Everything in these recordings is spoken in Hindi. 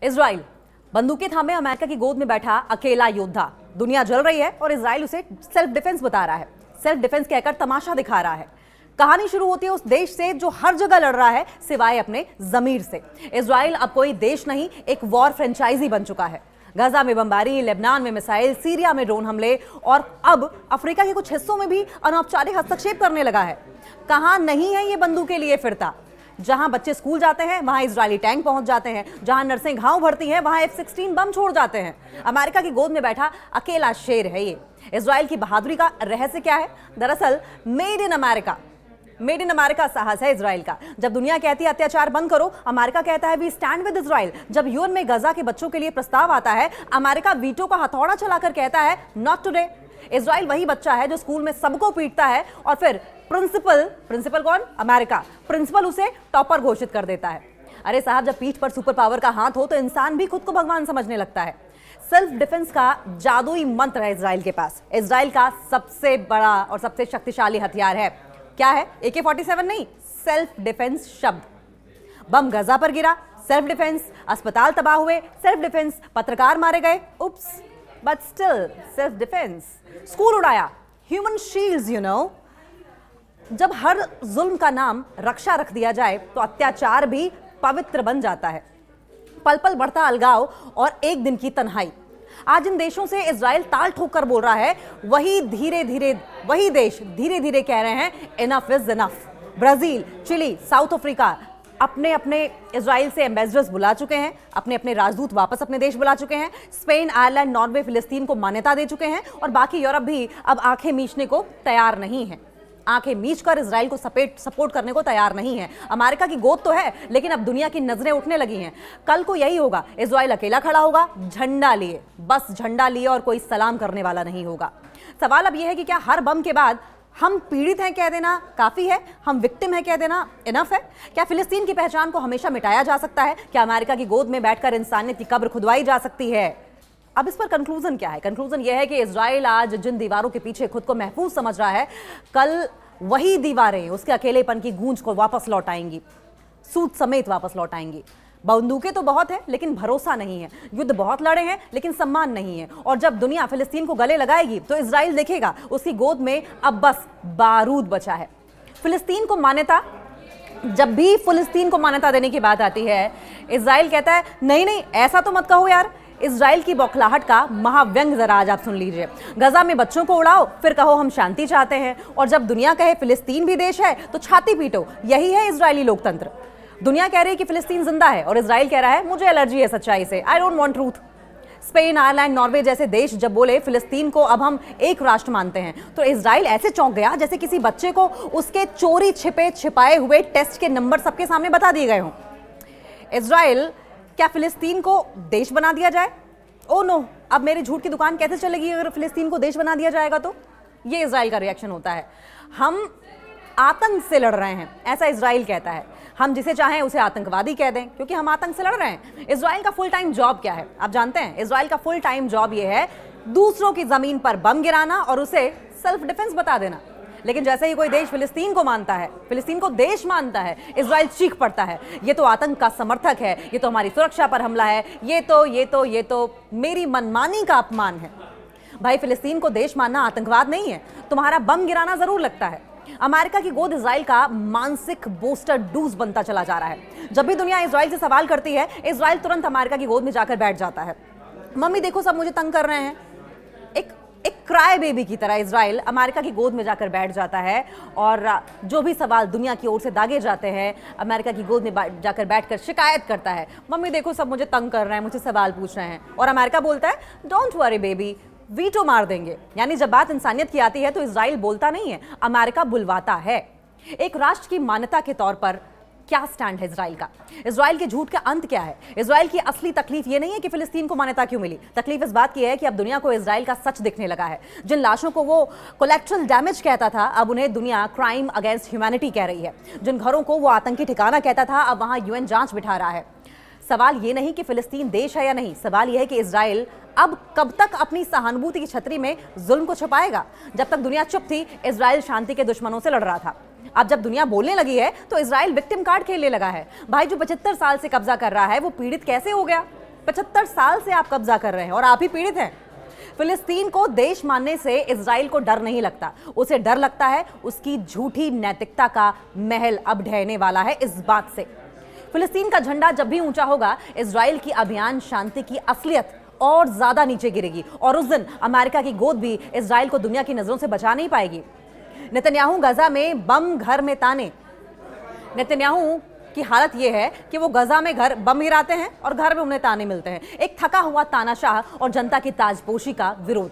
इजराइल बंदूकें थामे अमेरिका की गोद में बैठा अकेला योद्धा। दुनिया जल रही है और इजराइल उसे सेल्फ डिफेंस बता रहा है, सेल्फ डिफेंस कहकर तमाशा दिखा रहा है। कहानी शुरू होती है उस देश से जो हर जगह लड़ रहा है सिवाय अपने जमीर से। इजराइल अब कोई देश नहीं, एक वॉर फ्रेंचाइजी बन चुका है। गाजा में बमबारी, लेबनान में मिसाइल, सीरिया में ड्रोन हमले और अब अफ्रीका के कुछ हिस्सों में भी अनौपचारिक हस्तक्षेप करने लगा है। कहां नहीं है ये बंदूकें लिए फिरता। जहां बच्चे स्कूल जाते हैं वहां इजरायली टैंक पहुंच जाते हैं, जहां नर्सें घाव भरती हैं वहां F-16 बम छोड़ जाते हैं। अमेरिका की गोद में बैठा अकेला शेर है ये। इजराइल की बहादुरी का रहस्य क्या है? दरअसल मेड इन अमेरिका साहस है इजराइल का। जब दुनिया कहती है अत्याचार बंद करो, अमेरिका कहता है वी स्टैंड विद इजराइल। जब यूएन में गजा के बच्चों के लिए प्रस्ताव आता है, अमेरिका वीटो का हथौड़ा चलाकर कहता है नॉट टुडे। इजराइल वही बच्चा है जो स्कूल में सबको पीटता है और फिर प्रिंसिपल कौन? अमेरिका। प्रिंसिपल उसे टॉपर घोषित कर देता है। अरे साहब, जब पीठ पर सुपर पावर का हाथ हो तो इंसान भी खुद को भगवान समझने लगता है। सेल्फ डिफेंस का जादुई मंत्र है इजराइल के पास। इजराइल का सबसे बड़ा और सबसे शक्तिशाली हथियार है, क्या है? AK-47 नहीं, सेल्फ डिफेंस शब्द। बम गजा पर गिरा, सेल्फ डिफेंस। अस्पताल तबाह हुए, सेल्फ डिफेंस। पत्रकार मारे गए, oops, but still self defence. School उड़ाया, ह्यूमन शील्ड्स, यू नो। जब हर जुल्म का नाम रक्षा रख दिया जाए तो अत्याचार भी पवित्र बन जाता है। पल पल बढ़ता अलगाव और एक दिन की तन्हाई। आज इन देशों से इजराइल ताल ठोक कर बोल रहा है, वही देश धीरे धीरे कह रहे हैं enough is enough. Brazil, Chile, South Africa अपने इजराइल से एम्बेसडर्स बुला चुके हैं, अपने राजदूत वापस अपने देश बुला चुके हैं। स्पेन, आयरलैंड, नॉर्वे फिलिस्तीन को मान्यता दे चुके हैं और बाकी यूरोप भी अब आंखें मीचने को तैयार नहीं है। आंखें मीचकर इजराइल को सपोर्ट करने को तैयार नहीं है। अमेरिका की गोद तो है, लेकिन अब दुनिया की नजरें उठने लगी हैं। कल को यही होगा, इजराइल अकेला खड़ा होगा, झंडा लिए, बस झंडा लिए, और कोई सलाम करने वाला नहीं होगा। सवाल अब यह है कि क्या हर बम के बाद हम पीड़ित हैं कह देना काफी है? हम विक्टिम हैं कह देना इनफ है? क्या फिलिस्तीन की पहचान को हमेशा मिटाया जा सकता है? क्या अमेरिका की गोद में बैठकर इंसानियत की कब्र खुदवाई जा सकती है? अब इस पर कंक्लूजन क्या है? कंक्लूजन यह है कि इजराइल आज जिन दीवारों के पीछे खुद को महफूज समझ रहा है, कल वही दीवारें उसके अकेलेपन की गूंज को वापस लौट आएंगी, सूद समेत वापस लौट आएंगी। बंदूकें तो बहुत है लेकिन भरोसा नहीं है, युद्ध बहुत लड़े हैं लेकिन सम्मान नहीं है। और जब दुनिया फिलिस्तीन को गले लगाएगी तो इजराइल देखेगा उसकी गोद में अब बस बारूद बचा है। फिलिस्तीन को मान्यता, जब भी फिलिस्तीन को मान्यता देने की बात आती है, इजराइल कहता है नहीं ऐसा तो मत कहो यार। इजराइल की बौखलाहट का महाव्यंग जरा आज आप सुन लीजिए। गजा में बच्चों को उड़ाओ, फिर कहो हम शांति चाहते हैं, और जब दुनिया कहे फिलिस्तीन भी देश है तो छाती पीटो। यही है इजरायली लोकतंत्र। दुनिया कह रही है कि फिलिस्तीन जिंदा है और इजराइल कह रहा है मुझे एलर्जी है सच्चाई से, I don't want truth. Spain, Ireland, Norway जैसे देश जब बोले फिलिस्तीन को अब हम एक राष्ट्र मानते हैं, तो इजराइल ऐसे चौंक गया जैसे किसी बच्चे को उसके चोरी छिपाए हुए टेस्ट के नंबर सबके सामने बता दिए गए हों। इजराइल, क्या फिलिस्तीन को देश बना दिया जाए? ओ नो, अब मेरी झूठ की दुकान कैसे चलेगी अगर फिलिस्तीन को देश बना दिया जाएगा तो? ये इजराइल का रिएक्शन होता है। हम आतंक से लड़ रहे हैं, ऐसा इजराइल कहता है। हम जिसे चाहें उसे आतंकवादी कह दें क्योंकि हम आतंक से लड़ रहे हैं। इजराइल का फुल टाइम जॉब क्या है आप जानते हैं? इजराइल का फुल टाइम जॉब ये है दूसरों की जमीन पर बम गिराना और उसे सेल्फ डिफेंस बता देना। लेकिन जैसे ही कोई देश फिलिस्तीन को मानता है, फिलिस्तीन को देश मानता है, इजराइल चीख पड़ता है ये तो आतंक का समर्थक है, ये तो हमारी सुरक्षा पर हमला है, ये तो मेरी मनमानी का अपमान है। भाई, फिलिस्तीन को देश मानना आतंकवाद नहीं है, तुम्हारा बम गिराना जरूर लगता है। अमेरिका की गोद इजराइल का मानसिक बूस्टर डोज बनता चला जा रहा है। जब भी दुनिया इजराइल से सवाल करती है, इजराइल तुरंत अमेरिका की गोद में जाकर बैठ जाता है। मम्मी देखो सब मुझे तंग कर रहे हैं। एक क्राई बेबी की तरह इजराइल अमेरिका की गोद में जाकर बैठ जाता है और जो भी सवाल दुनिया की ओर से दागे जाते हैं, अमेरिका की गोद में जाकर बैठकर शिकायत करता है, मम्मी देखो सब मुझे तंग कर रहे हैं, मुझे सवाल पूछ रहे हैं। और अमेरिका बोलता है डोंट वरी बेबी, वीटो मार देंगे। यानी जब बात इंसानियत की आती है तो इजराइल बोलता नहीं है, अमेरिका बुलवाता है। एक राष्ट्र की मान्यता के तौर पर क्या स्टैंड है इजराइल का? इजराइल के झूठ का अंत क्या है? इजराइल की असली तकलीफ ये नहीं है कि फिलिस्तीन को मान्यता क्यों मिली, तकलीफ इस बात की है कि अब दुनिया को इजराइल का सच दिखने लगा है। जिन लाशों को वो कोलेक्ट्रल डैमेज कहता था, अब उन्हें दुनिया क्राइम अगेंस्ट ह्यूमैनिटी कह रही है। जिन घरों को वो आतंकी ठिकाना कहता था, अब वहां यूएन जांच बिठा रहा है। सवाल ये नहीं कि फिलिस्तीन देश है या नहीं, सवाल यह है कि इजराइल अब कब तक अपनी सहानुभूति की छतरी में जुल्म को छुपाएगा। जब तक दुनिया चुप थी, इजराइल शांति के दुश्मनों से लड़ रहा था। अब जब दुनिया बोलने लगी है तो इजराइल विक्टिम कार्ड खेलने लगा है। भाई, जो 75 साल से कब्जा कर रहा है वो पीड़ित कैसे हो गया? 75 साल से आप कब्जा कर रहे हैं और आप ही पीड़ित हैं। फिलिस्तीन को देश मानने से इजराइल को डर नहीं लगता, उसे डर लगता है उसकी झूठी नैतिकता का महल अब ढहने वाला है इस बात से। फिलिस्तीन का झंडा जब भी ऊंचा होगा, इजराइल की अभियान शांति की असलियत और ज्यादा नीचे गिरेगी और उस दिन अमेरिका की गोद भी इजराइल को दुनिया की नजरों से बचा नहीं पाएगी। नेतन्याहू गजा में बम, घर में ताने। नेतन्याहू की हालत यह है कि वो गजा में घर बम गिराते हैं और घर में उन्हें ताने मिलते हैं। एक थका हुआ तानाशाह और जनता की ताजपोशी का विरोध।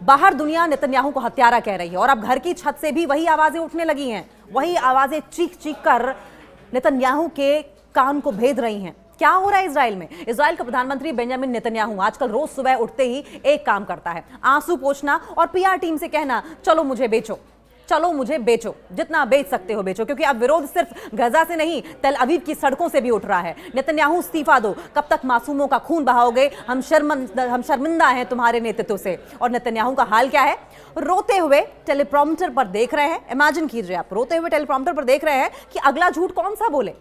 बाहर दुनिया नेतन्याहू को हत्यारा कह रही है और अब घर की छत से भी वही आवाजें उठने लगी हैं। वही आवाजें चीख चीख कर नेतन्याहू के कान को भेद रही हैं। क्या हो रहा है इजराइल में? इजराइल का प्रधानमंत्री बेंजामिन नेतन्याहू आजकल रोज सुबह उठते ही एक काम करता है, आंसू पोंछना और पीआर टीम से कहना, चलो मुझे बेचो, चलो मुझे बेचो, जितना बेच सकते हो बेचो। क्योंकि अब विरोध सिर्फ गजा से नहीं, तेल अवीव की सड़कों से भी उठ रहा है। नेतन्याहू इस्तीफा दो, कब तक मासूमों का खून बहाओगे? हम शर्मिंदा हैं तुम्हारे नेतृत्व से। और नेतन्याहू का हाल क्या है? रोते हुए टेलीप्रॉम्प्टर पर देख रहे हैं। इमेजिन कीजिए, आप रोते हुए टेलीप्रॉम्प्टर पर देख रहे हैं कि अगला झूठ कौन सा बोले।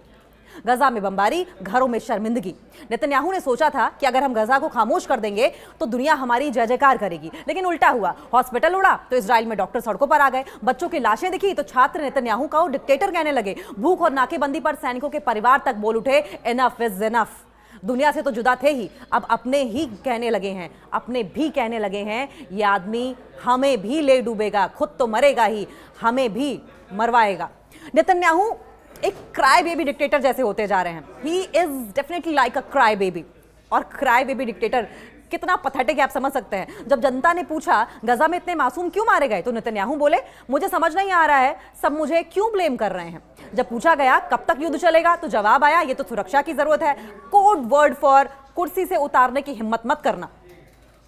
गजा में बमबारी, घरों में शर्मिंदगी। नेतन्याहू ने सोचा था कि अगर हम गजा को खामोश कर देंगे तो दुनिया हमारी जय जयकार करेगी, लेकिन उल्टा हुआ। हॉस्पिटल उड़ा तो इजराइल में डॉक्टर सड़कों पर आ गए, बच्चों की लाशें दिखी तो छात्र नेतन्याहू का डिक्टेटर कहने लगे। भूख और नाकेबंदी पर सैनिकों के परिवार तक बोल उठे, एनफ इज एनफ। दुनिया से तो जुदा थे ही, अब अपने ही कहने लगे हैं, अपने भी कहने लगे हैं, ये आदमी हमें भी ले डूबेगा, खुद तो मरेगा ही, हमें भी मरवाएगा। नेतन्याहू एक क्राई बेबी डिक्टेटर जैसे होते जा रहे हैं। He is definitely like a cry baby. और क्राई बेबी डिक्टेटर कितना पथेटिक है आप समझ सकते हैं। जब जनता ने पूछा गजा में इतने मासूम क्यों मारे गए, तो नेतन्याहू बोले, मुझे समझ नहीं आ रहा है सब मुझे क्यों ब्लेम कर रहे हैं। जब पूछा गया कब तक युद्ध चलेगा, तो जवाब आया, ये तो सुरक्षा की जरूरत है। कोड वर्ड फॉर कुर्सी से उतारने की हिम्मत मत करना।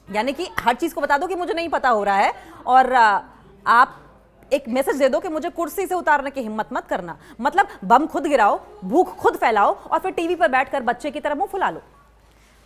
यानी कि हर चीज को बता दो कि मुझे नहीं पता हो रहा है और आप एक मैसेज दे दो कि मुझे कुर्सी से उतारने की हिम्मत मत करना। मतलब बम खुद गिराओ, भूख खुद फैलाओ और फिर टीवी पर बैठकर बच्चे की तरह मुंह फुला लो।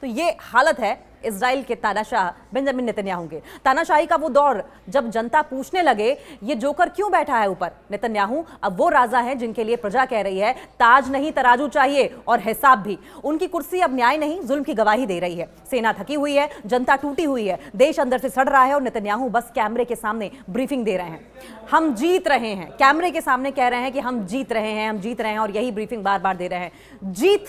तो ये हालत है इजराइल के तानाशाह बेंजामिन नेतन्याहू के। तानाशाही का वो दौर जब जनता पूछने लगे ये जोकर क्यों बैठा है ऊपर। नेतन्याहू अब वो राजा है जिनके लिए प्रजा कह रही है ताज नहीं तराजू चाहिए और हिसाब भी। उनकी कुर्सी अब न्याय नहीं जुल्म की गवाही दे रही है। सेना थकी हुई है, जनता टूटी हुई है, देश अंदर से सड़ रहा है और नेतन्याहू बस कैमरे के सामने ब्रीफिंग दे रहे हैं। हम जीत रहे हैं, कैमरे के सामने कह रहे हैं कि हम जीत रहे हैं, हम जीत रहे हैं, और यही ब्रीफिंग बार बार दे रहे हैं। जीत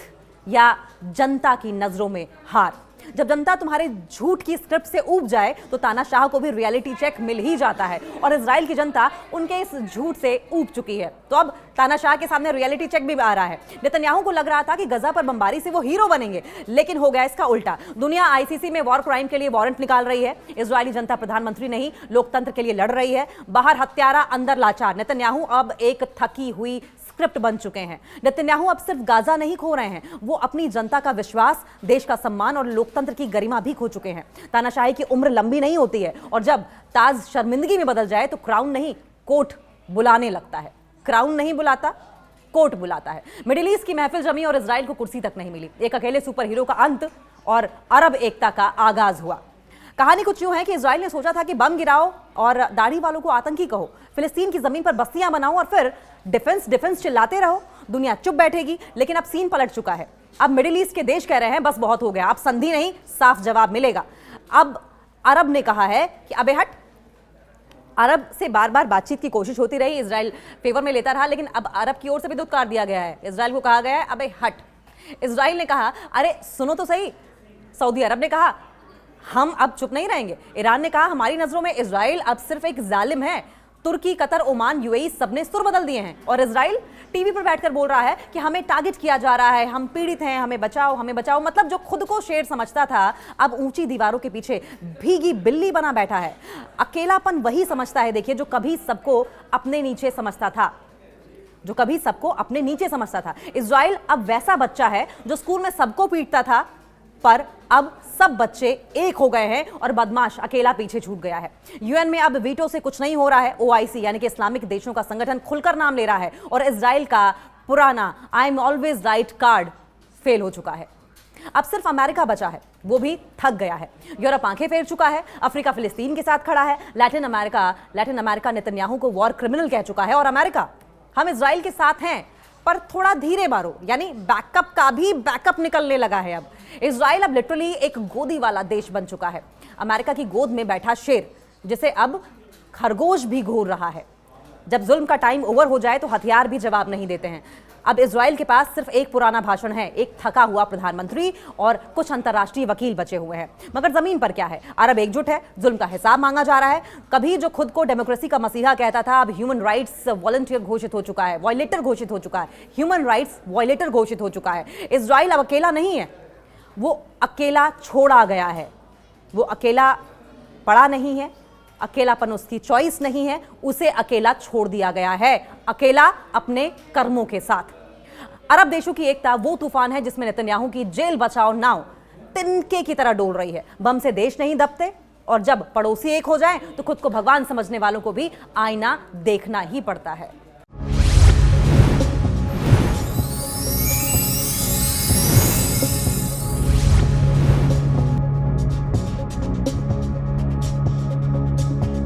या जनता की नजरों में हार। जब जनता तुम्हारे झूठ की स्क्रिप्ट से ऊब जाए तो तानाशाह को भी रियलिटी चेक मिल ही जाता है और इजराइल की जनता उनके इस झूठ से ऊब चुकी है। तो अब तानाशाह के सामने रियलिटी चेक भी आ रहा है। नेतन्याहू को लग रहा था कि गजा पर बमबारी से वो हीरो बनेंगे, लेकिन हो गया इसका उल्टा। दुनिया आईसीसी में वॉर क्राइम के लिए वारंट निकाल रही है। इजरायली जनता प्रधानमंत्री नहीं, लोकतंत्र के लिए लड़ रही है। बाहर हत्यारा, अंदर लाचार। नेतन्याहू अब एक थकी हुई स्क्रिप्ट बन चुके हैं। नेतन्याहू अब सिर्फ गाजा नहीं खो रहे हैं, वो अपनी जनता का विश्वास, देश का सम्मान और लोकतंत्र की गरिमा भी खो चुके हैं। तानाशाही की उम्र लंबी नहीं होती है और जब ताज शर्मिंदगी में बदल जाए तो क्राउन नहीं कोर्ट बुलाने लगता है। क्राउन नहीं बुलाता, कोर्ट बुलाता है। मिडिल ईस्ट की महफिल जमी और इजराइल को कुर्सी तक नहीं मिली। एक अकेले सुपर हीरो का अंत और अरब एकता का आगाज हुआ। कहानी कुछ यूं है कि इजराइल ने सोचा था कि बम गिराओ और दाढ़ी वालों को आतंकी कहो, फिलिस्तीन की जमीन पर बस्तियां बनाओ और फिर डिफेंस डिफेंस चिल्लाते रहो, दुनिया चुप बैठेगी। लेकिन अब सीन पलट चुका है। अब मिडिल ईस्ट के देश कह रहे हैं बस बहुत हो गया, अब संधि नहीं, साफ जवाब मिलेगा। अब अरब ने कहा है कि अबे हट। अरब से बार बार बातचीत की कोशिश होती रही, इजराइल फेवर में लेता रहा, लेकिन अब अरब की ओर से भी दुत्कार दिया गया है। इजराइल को कहा गया है अबे हट। इजराइल ने कहा अरे सुनो तो सही। सऊदी अरब ने कहा हम अब चुप नहीं रहेंगे। ईरान ने कहा हमारी नजरों में इजराइल अब सिर्फ एक जालिम है। तुर्की, कतर, ओमान, यूएई सबने सुर बदल दिए हैं और इजराइल टीवी पर बैठकर बोल रहा है कि हमें टारगेट किया जा रहा है, हम पीड़ित हैं, हमें बचाओ, हमें बचाओ। मतलब जो खुद को शेर समझता था अब ऊंची दीवारों के पीछे भीगी बिल्ली बना बैठा है। अकेलापन वही समझता है, देखिए, जो कभी सबको अपने नीचे समझता था, जो कभी सबको अपने नीचे समझता था। इजराइल अब वैसा बच्चा है जो स्कूल में सबको पीटता था, पर अब सब बच्चे एक हो गए हैं और बदमाश अकेला पीछे छूट गया है। यूएन में अब वीटो से कुछ नहीं हो रहा है। ओआईसी यानी कि इस्लामिक देशों का संगठन खुलकर नाम ले रहा है और इजराइल का पुराना I am always right card fail हो चुका है। अब सिर्फ अमेरिका बचा है, वो भी थक गया है। यूरोप आंखें फेर चुका है, अफ्रीका फिलिस्तीन के साथ खड़ा है, लैटिन अमेरिका नेतन्याहू को वॉर क्रिमिनल कह चुका है और अमेरिका हम इजराइल के साथ हैं पर थोड़ा धीरे मारो, यानी बैकअप का भी बैकअप निकलने लगा है। अब इजराइल अब लिटरली एक गोदी वाला देश बन चुका है, अमेरिका की गोद में बैठा शेर जिसे अब खरगोश भी घूर रहा है। जब जुल्म का टाइम ओवर हो जाए तो हथियार भी जवाब नहीं देते हैं। अब इजराइल के पास सिर्फ एक पुराना भाषण है, एक थका हुआ प्रधानमंत्री और कुछ अंतर्राष्ट्रीय वकील बचे हुए हैं। मगर जमीन पर क्या है? अरब एकजुट है, जुल्म का हिसाब मांगा जा रहा है। कभी जो खुद को डेमोक्रेसी का मसीहा कहता था, अब ह्यूमन राइट्स वॉलंटियर घोषित हो चुका है, वॉयलेटर घोषित हो चुका है, ह्यूमन राइट्स वॉयलेटर घोषित हो चुका है। इजराइल अब अकेला नहीं है, वो अकेला छोड़ा गया है, वो अकेला पड़ा नहीं है, अकेलापन उसकी चॉइस नहीं है, उसे अकेला छोड़ दिया गया है, अकेला अपने कर्मों के साथ। अरब देशों की एकता वो तूफान है जिसमें नेतन्याहू की जेल बचाओ नाव तिनके की तरह डोल रही है। बम से देश नहीं दबते, और जब पड़ोसी एक हो जाएं तो खुद को भगवान समझने वालों को भी आईना देखना ही पड़ता है।